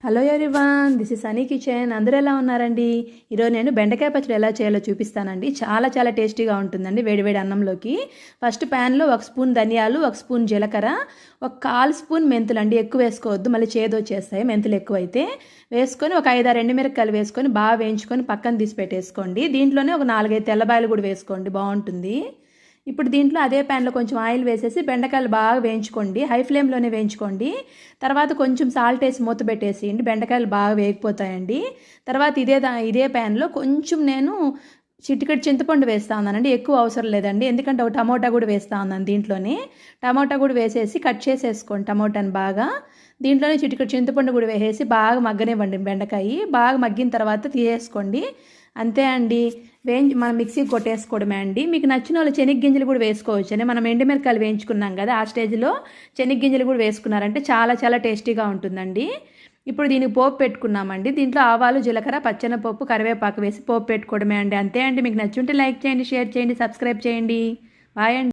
Hello everyone, this is Sunny kitchen. అందరూ ఎలా ఉన్నారండి? ఈరోజు నేను బెండకాయ పచ్చడి ఎలా చేయాలో చూపిస్తానండి. చాలా చాలా టేస్టీగా ఉంటుందండి వేడివేడి అన్నంలోకి. ఫస్ట్ ప్యాన్లో 1 స్పూన్ ధనియాలు, 1 స్పూన్ జీలకర్ర, 1/4 స్పూన్ మెంతులు అండి. ఎక్కువ వేసుకోవద్దు, మళ్ళీ చేదు వచ్చేస్తాయి మెంతులు ఎక్కువైతే. వేసుకొని ఒక 5-6 ఎండుమిరపకాయలు వేసుకొని బాగా వేయించుకొని పక్కన తీసి పెట్టేసుకోండి. దీంట్లోనే ఒక 4-5 తెల్లబాయలు కూడా వేసుకోండి, బాగుంటుంది. ఇప్పుడు దీంట్లో అదే ప్యాన్లో కొంచెం ఆయిల్ వేసేసి బెండకాయలు బాగా వేయించుకోండి, హై ఫ్లేమ్లోనే వేయించుకోండి. తర్వాత కొంచెం సాల్ట్ వేసి మూత పెట్టేసేయండి, బెండకాయలు బాగా వేగిపోతాయండి. తర్వాత ఇదే ప్యాన్లో కొంచెం నేను చిటికెడు చింతపండు వేస్తా ఉన్నానండి. ఎక్కువ అవసరం లేదండి, ఎందుకంటే ఒక టమోటా కూడా వేస్తా ఉన్నాను దీంట్లోనే. టమోటా కూడా వేసేసి కట్ చేసేసుకోండి టమోటాని బాగా. దీంట్లోనే చిటికెడు చింతపండు కూడా వేసేసి బాగా మగ్గనివ్వండి. బెండకాయ బాగా మగ్గిన తర్వాత తీసేసుకోండి. అంతే అండి, మనం మిక్సీకి కొట్టేసుకోవడమే అండి. మీకు నచ్చిన వాళ్ళు శనగగింజలు కూడా వేసుకోవచ్చండి. మనం ఎండుమిరకాయలు వేయించుకున్నాం కదా, ఆ స్టేజ్లో శనగగింజలు కూడా వేసుకున్నారంటే చాలా చాలా టేస్టీగా ఉంటుందండి. ఇప్పుడు దీనికి పోపు పెట్టుకున్నామండి. దీంట్లో ఆవాలు, జీలకర్ర, పచ్చెనపప్పు, కరివేపాకు వేసి పోపు పెట్టుకోవడమే అండి. అంతే అండి. మీకు నచ్చుంటే లైక్ చేయండి, షేర్ చేయండి, సబ్స్క్రైబ్ చేయండి. బాయ్ అండి.